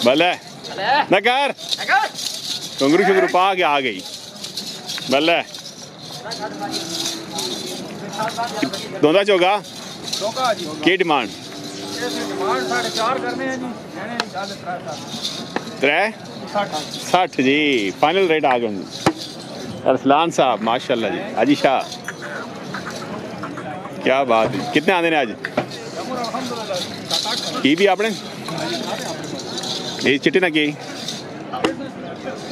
भले नगर कंगरू शुगरू पा के आ गई भले दोंदा चोगा की डिमांड 60 जी फाइनल रेट आ गए अरसलान साहब माशाल्लाह जी हाजी शाह क्या बात है कितने आते हैं आज की भी आपने ये चिट्टे ना की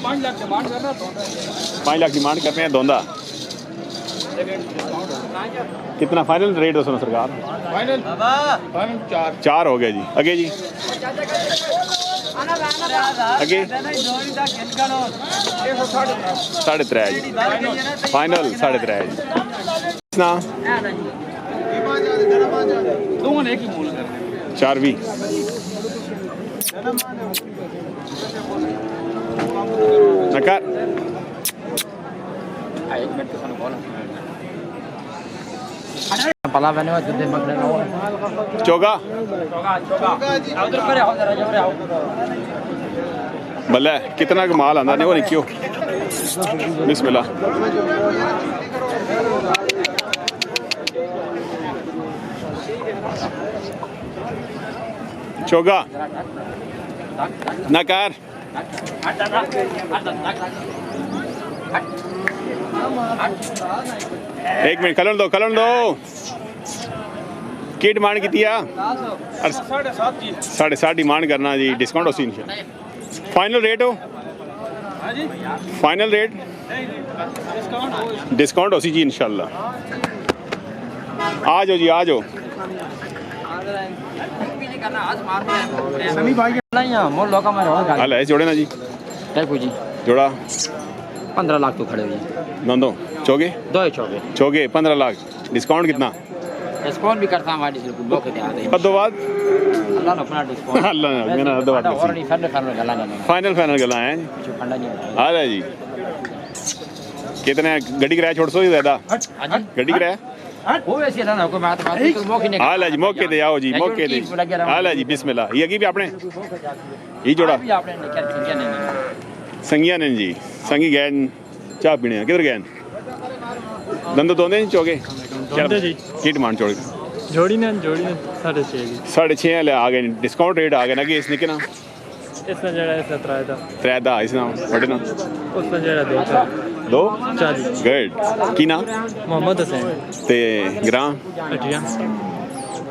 5 लाख डिमांड करते हैं दोंदा कितना फाइनल रेट दसो सरकार फाइनल 4 हो गया जी अगे जी अगे 3.5 जी फाइनल 3.5 जी ना 4 भी नकार चोगा भले कितना का माल आंदा नहीं वो निक्यो बिस्मिल्लाह चोगा नकार एक मिनट कलन दो की डिमांड की 7.5 डिमांड करना जी डिस्काउंट हो सी फाइनल रेट हो फाइनल रेट डिस्काउंट हो सी जी इंशाल्लाह आ जाओ जी आ जाओ हाल है जोड़े ना जी जोड़ा 15 लाख तो खड़े हुए दो चौगे 2 चौगे 15 लाख डिस्काउंट कितना डिस्काउंट भी करता हमारे अदो बाद अल्लाह ने अपना डिस्काउंट अल्लाह ने अदो बाद और नहीं फाइनल गला है हाल है जी कितने गड्डी किराया छोड़ सो ज्यादा गड्डी किराया हाल है जी मौके दे आओ जी मौके दे हाल है जी बिस्मिल्लाह ये भी आपने ये जोड़ा संगिया ने जी संगी गए चाह पीने किधर गए धंधो दोंदे चौके की डिमांड चौके जोड़ी ने 6.5 ले आ गए डिस्काउंट रेट आ गए ना कि इस निके ना इसने जड़ा इस त्रै दा इस ना बड़े ना उसने जड़ा 2 गुड की ना मोहम्मद हुसैन ते ग्रां हटिया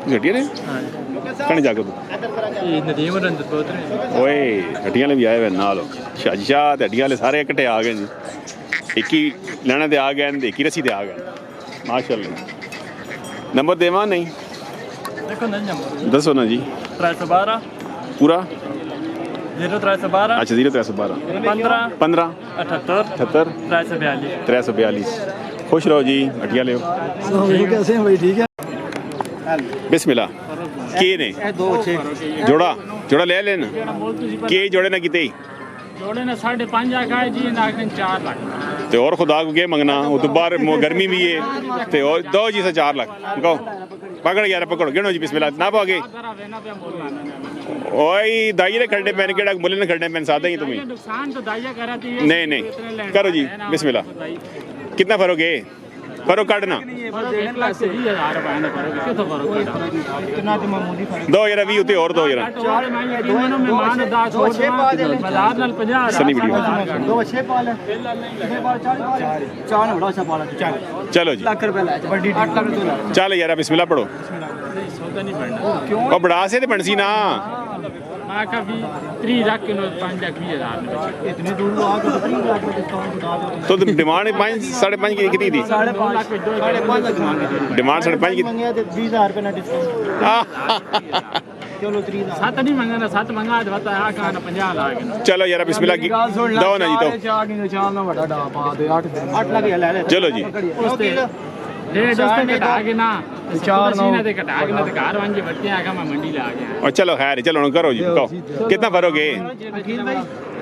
ने कने जाके तू ये नदीम रंजत बोतरे ओए हड्डियां ले भी आए हुए नाल शाजी शाह ते हड्डियां ले सारे इकट्ठे आ गए जी एक ही लेने दे आ गए एक ही रस्सी दे आ गए माशाल्लाह नंबर देवा नहीं देखो नंबर दसो ना जी 312 पूरा 0312 अच्छा 0312 15 78 342 खुश रहो जी हड्डियां ले कैसे हैं भाई ठीक है बिस्मिल्लाह के ने जोड़ा ले लेना के जोड़े ना किते जोड़े ने 5.5 आका है जी ना 4 लाख ते और खुदा को क्या मंगना वो तो बाहर गर्मी भी है ते और 2 जी से 4 लाख कहो पकड़ यार पकड़ो गिनो जी बिस्मिल्लाह ना पागे ओए दाइये खड़ने पैन केड़ा बोले ना खड़ने पैन सादा ही तुम्हें नुकसान तो दाइया कराती है नहीं करो जी बिस्मिल्लाह कितना फर्क है फर्क काटना 2 यार 20 उते और 2 यार सनी वीडियो चलो जी चल यार बिस्मिल्लाह पढ़ो और बड़ा से बनसी ना तो डिमांड 5.5 की कितनी थी डिमांड 5.5 की 20,000 रुपए ना डिस्काउंट चलो यार बिस्मिल्लाह की दो ना जी तो चलो जी और चलो खैर चलो करो जी कहो कितना फर्क है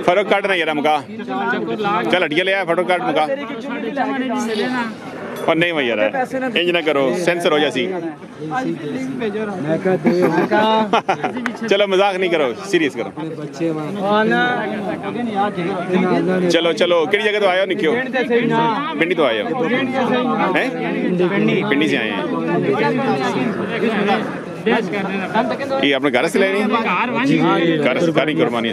फर्क काटना यार मुका चल हटिया ले आया फटो काट मुका और नहीं भैया इंज ना करो सेंसर हो जासी चलो मजाक नहीं करो सीरियस करो चलो चलो किहड़ी जगह तो आए हो निक्कियो पिंडी तो आए हो हैं पिंडी से आए हैं ये अपने घर से लेनी घर सरकारी कुर्बानी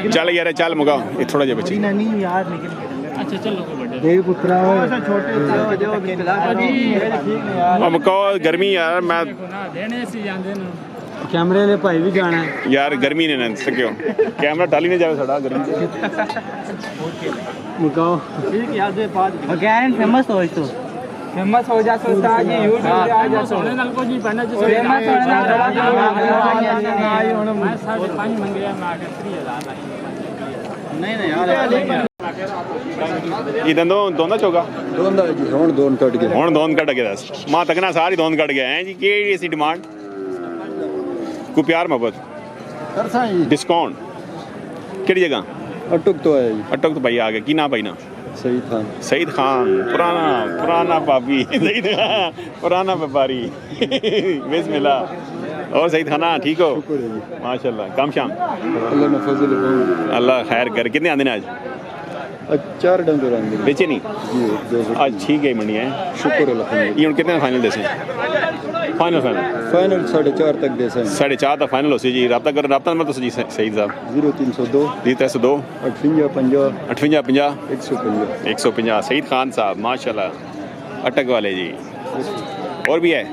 चल यार चल मुकाओ ये थोड़ा जिहा बच्ची अच्छा चलो मुकाओ गर्मी यार मैं देने से जांदे न कैमरे ले भाई भी जाना है यार गर्मी ने ना सकियो कैमरा टाली नहीं जावे साडा गर्मी मुकाओ ठीक यार से बात अगेन फेमस हो इसको फेमस हो जा सोचता जी यूट्यूब पे आ जा सोने नाल को जी पहना जो फेमस होने नाल मैं 5.5 मंग गया मैं आके 3000 नहीं नहीं यार ये दंदो दोंदा चोगा दोंदा जी हुण दोन कट गए हुण दोंद कट गया दस मां तकना सारी दोंद कट गया हैं जी केड़ी ऐसी डिमांड को प्यार मोहब्बत करसा जी डिस्काउंट केड़ी जगह अटक तो आया जी अटक तो भाई आ गया की ना भाई ना सईद खान पुराना भाभी सईद खान पुराना व्यापारी बिस्मिल्लाह और सईद खाना ठीक हो माशाल्लाह काम शाम अल्लाह ने फजल अल्लाह खैर कर कितने आंदे ने आज 4 डंगर आंदे बेचे नहीं जी आज ठीक है मंडी है शुक्र अल्लाह ये हुन कितने फाइनल देसे फाइनल फाइनल 4.5 तक दे सन 4.5 तक फाइनल हो सी जी राब्ता कर राब्ता नंबर तो जी सईद साहब 0302 302 58 58 50 150 सईद खान साहब माशाल्लाह अटक वाले जी और भी है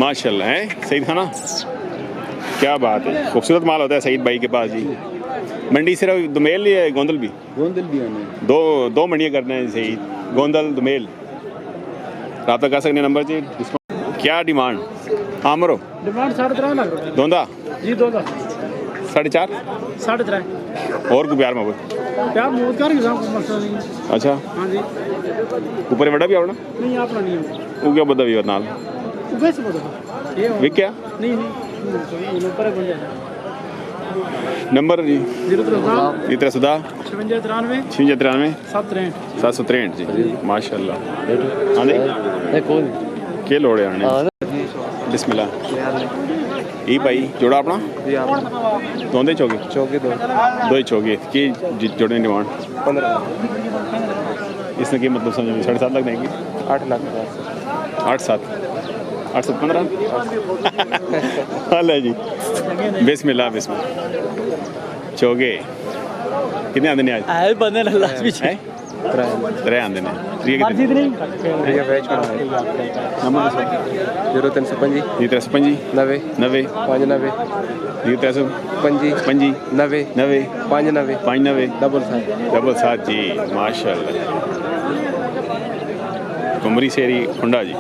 माशाल्लाह है सईद खाना क्या बात है खूबसूरत माल होता है सईद भाई के पास जी मंडी सिर्फ दुमेल ही है गोंदल भी आने दो मंडियाँ करना है सईद गोंदल दुमेल रब्ता कर सकते नंबर जी क्या डिमांड हाँ मरो डिमांड 3.5 लाख रुपए दोंदा जी दोंदा 4.5 3.5 और को प्यार मोहब्बत क्या मूड कर को मसला नहीं अच्छा हां जी ऊपर बड़ा भी आवना नहीं अपना नहीं वो क्या बदा भी नाल वैसे बता ये विक क्या नहीं ऊपर बन जाए नंबर जी 03 53 56 56 93 763 जी माशाल्लाह हाँ जी के लोड़े आने बिस्मिल्लाह ये भाई जोड़ा अपना दोंदे चौके दो ही चौके की जोड़ने डिमांड 15 इसने की मतलब समझ 7.5 लाख देंगे 8 लाख 8 7 15 हाल जी बिस्मिल्लाह चौके कितने आंदे ने आज आए बंदे ने लास्ट भी हैं 3 आंदे ने ठीक है ये वेज का नंबर 0355 355 90 90 95 355 55 90 95 95 डबल 7 जी माशाल्लाह कुमरी शेरी हुंडा जी